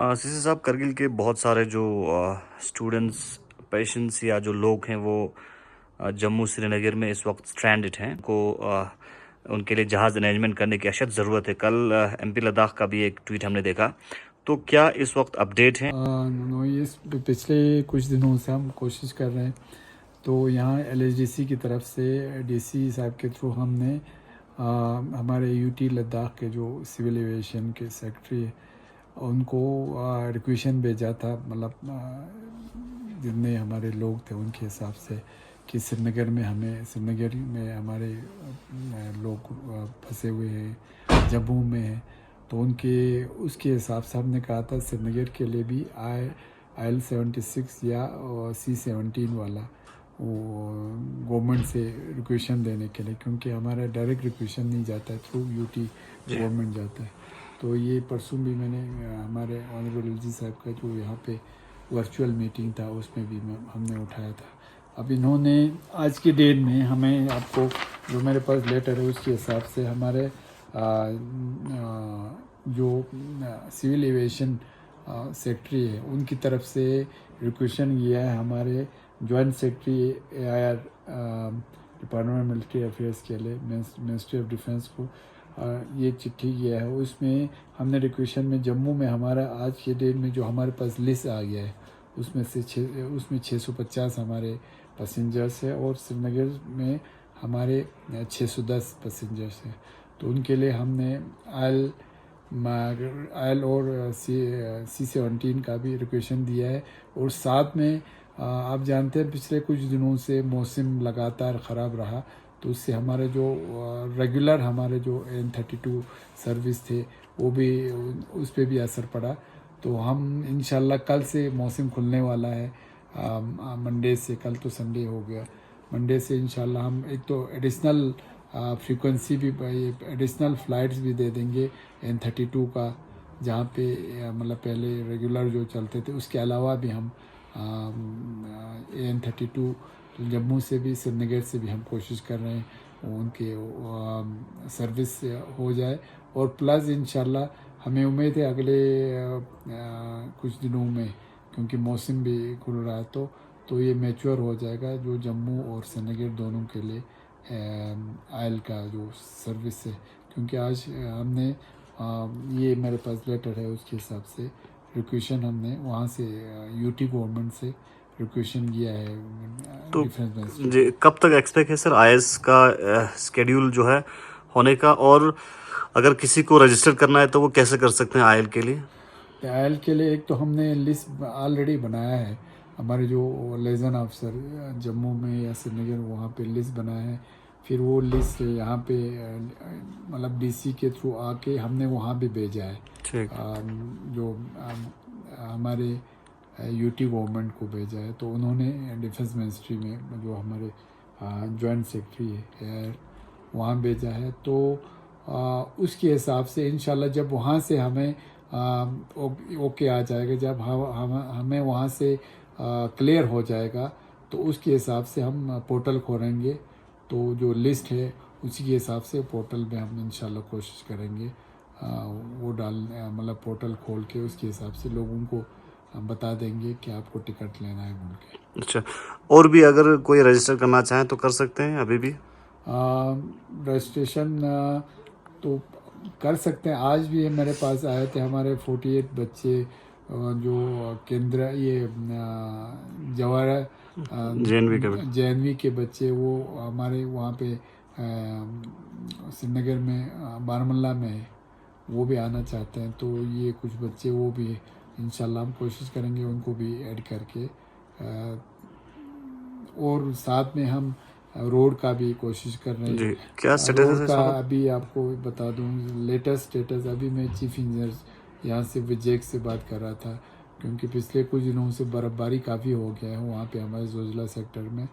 CC साहब, करगिल के बहुत सारे जो स्टूडेंट्स, पेशेंट्स या जो लोग हैं वो जम्मू श्रीनगर में इस वक्त स्ट्रैंडेड हैं को उनके लिए जहाज़ अरेंजमेंट करने की अशद ज़रूरत है। कल एमपी लद्दाख का भी एक ट्वीट हमने देखा, तो क्या इस वक्त अपडेट हैं? ये पिछले कुछ दिनों से हम कोशिश कर रहे हैं, तो यहाँ LHDC की तरफ से DC साहब के थ्रू हमने हमारे UT लद्दाख के जो सिविल एविएशन के सेक्रेटरी है उनको रिक्वेशन भेजा था, मतलब जितने हमारे लोग थे उनके हिसाब से, कि श्रीनगर में हमारे लोग फंसे हुए हैं, जम्मू में हैं, तो उसके हिसाब से हमने कहा था श्रीनगर के लिए भी IL-76 या C-17 वाला वो गवर्नमेंट से रिक्वेशन देने के लिए, क्योंकि हमारा डायरेक्ट रिक्वेशन नहीं जाता है, थ्रू UT गवर्नमेंट जाता है। तो ये परसों भी मैंने हमारे ऑनरेबल LG साहब का जो यहाँ पे वर्चुअल मीटिंग था उसमें भी हमने उठाया था। अब इन्होंने आज की डेट में हमें, आपको जो मेरे पास लेटर है उसके हिसाब से, हमारे जो सिविल एविएशन सेक्रेटरी है उनकी तरफ से रिक्वेशन किया है हमारे joint secretary AIR department military affairs के लिए, मिनिस्ट्री ऑफ डिफेंस को ये चिट्ठी किया है। उसमें हमने रिक्वेशन में जम्मू में हमारा आज के डेट में जो हमारे पास लिस्ट आ गया है उसमें 650 हमारे पैसेंजर्स है और श्रीनगर में हमारे 610 पैसेंजर्स हैं। तो उनके लिए हमने IL और C-17 का भी रिक्वेशन दिया है। और साथ में आप जानते हैं पिछले कुछ दिनों से मौसम लगातार ख़राब रहा, तो उससे हमारे जो रेगुलर हमारे जो N-32 सर्विस थे वो भी, उस पर भी असर पड़ा। तो हम इंशाल्लाह कल से मौसम खुलने वाला है, मंडे से, कल तो संडे हो गया, मंडे से इंशाल्लाह हम एक तो एडिशनल फ्रीक्वेंसी भी, एडिशनल फ़्लाइट्स भी दे देंगे N-32 का, जहाँ पे मतलब पहले रेगुलर जो चलते थे, उसके अलावा भी हम N-32 जम्मू से भी, श्रीनगर से भी हम कोशिश कर रहे हैं उनके सर्विस हो जाए। और प्लस इंशाल्लाह हमें उम्मीद है अगले कुछ दिनों में, क्योंकि मौसम भी खुल रहा है, तो ये मैच्योर हो जाएगा जो जम्मू और श्रीनगर दोनों के लिए IL का जो सर्विस है। क्योंकि आज हमने ये मेरे पास लेटर है उसके हिसाब से रिक्वेशन हमने वहाँ से UT गवर्नमेंट से रिक्वेशन किया है। तो जी, कब तक एक्सपेक्ट है सर IS का स्केड्यूल जो है होने का, और अगर किसी को रजिस्टर करना है तो वो कैसे कर सकते हैं IL के लिए? IL के लिए एक तो हमने लिस्ट ऑलरेडी बनाया है, हमारे जो लेजन ऑफिसर जम्मू में या श्रीनगर वहाँ पे लिस्ट बनाया है। फिर वो लिस्ट यहाँ पे मतलब DC के थ्रू आके हमने वहाँ भी भेजा है, जो हमारे UT गवर्नमेंट को भेजा है। तो उन्होंने डिफेंस मिनिस्ट्री में जो हमारे जॉइंट सेक्रेटरी है वहाँ भेजा है। तो उसके हिसाब से इंशाल्लाह जब वहाँ से हमें ओके आ जाएगा, जब हमें वहाँ से क्लियर हो जाएगा, तो उसके हिसाब से हम पोर्टल खोलेंगे। तो जो लिस्ट है उसी के हिसाब से पोर्टल में हम इंशाल्लाह कोशिश करेंगे वो मतलब पोर्टल खोल के उसके हिसाब से लोगों को हम बता देंगे कि आपको टिकट लेना है बोल के। अच्छा, और भी अगर कोई रजिस्टर करना चाहे तो कर सकते हैं अभी भी? रजिस्ट्रेशन तो कर सकते हैं। आज भी मेरे पास आए थे हमारे 48 बच्चे जो केंद्र ये जवाहर JNV के बच्चे, वो हमारे वहाँ पे श्रीनगर में बारामुल्ला में है, वो भी आना चाहते हैं। तो ये कुछ बच्चे वो भी इंशाल्लाह हम कोशिश करेंगे उनको भी ऐड करके, और साथ में हम रोड का भी कोशिश कर रहे हैं। क्या रोड का अभी आपको बता दूं लेटेस्ट स्टेटस, अभी मैं चीफ इंजीनियर यहाँ से विजय से बात कर रहा था, क्योंकि पिछले कुछ दिनों से बर्फ़बारी काफ़ी हो गया है वहाँ पे हमारे जोजिला सेक्टर में।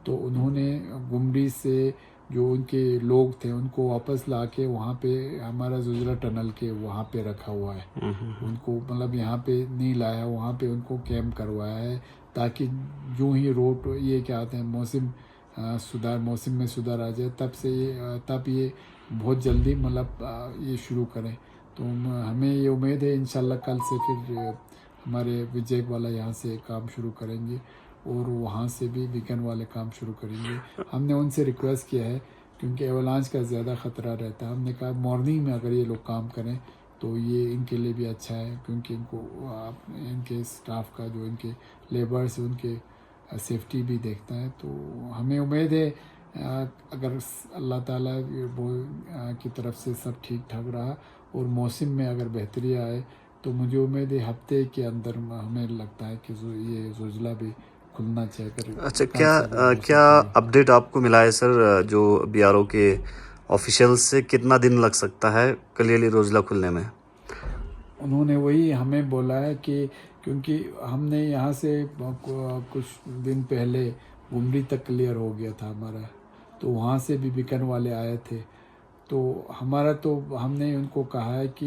तो उन्होंने गुमडी से जो उनके लोग थे उनको वापस ला के वहाँ पे हमारा जोजिला टनल के वहाँ पे रखा हुआ है। उनको मतलब यहाँ पे नहीं लाया, वहाँ पे उनको कैंप करवाया है, ताकि जो ही रोड ये क्या आते हैं मौसम में सुधार आ जाए, तब ये बहुत जल्दी मतलब ये शुरू करें। تو ہمیں یہ امید ہے انشاءاللہ کل سے پھر ہمارے وجیک والا یہاں سے کام شروع کریں گے اور وہاں سے بھی بیکن والے کام شروع کریں گے. ہم نے ان سے ریکویسٹ کیا ہے کیونکہ ایولانچ کا زیادہ خطرہ رہتا ہے. ہم نے کہا مارننگ میں اگر یہ لوگ کام کریں تو یہ ان کے لیے بھی اچھا ہے کیونکہ ان کو ان کے اسٹاف کا جو ان کے لیبرس ان کے سیفٹی بھی دیکھتا ہے. تو ہمیں امید ہے اگر اللہ تعالیٰ کی طرف سے سب ٹھیک ٹھاک رہا اور موسم میں اگر بہتری آئے تو مجھے امید ہے ہفتے کے اندر ہمیں لگتا ہے کہ یہ زلزلہ بھی کھلنا چاہیے. اچھا، کیا اپڈیٹ آپ کو ملا ہے سر جو بی آر او کے آفیشیل سے کتنا دن لگ سکتا ہے کلیئرلی زلزلہ کھلنے میں؟ انہوں نے وہی ہمیں بولا ہے کہ کیونکہ ہم نے یہاں سے کچھ دن پہلے گمری تک کلیئر ہو گیا تھا ہمارا، تو وہاں سے بھی بیکن والے آئے تھے. تو ہمارا تو ہم نے ان کو کہا ہے کہ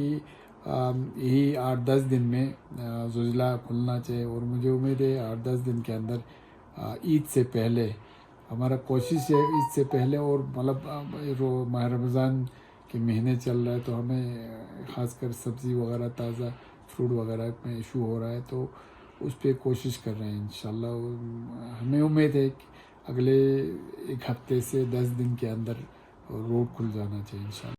یہی 8-10 دن میں زلزلہ کھلنا چاہیے اور مجھے امید ہے 8-10 دن کے اندر عید سے پہلے ہمارا کوشش ہے عید سے پہلے. اور مطلب ماہ رمضان کے مہینے چل رہا ہے تو ہمیں خاص کر سبزی وغیرہ تازہ فروٹ وغیرہ میں ایشو ہو رہا ہے تو اس پہ کوشش کر رہے ہیں انشاءاللہ. ہمیں امید ہے کہ اگلے 1 ہفتے سے 10 دن کے اندر روڈ کھل جانا چاہیے انشاءاللہ.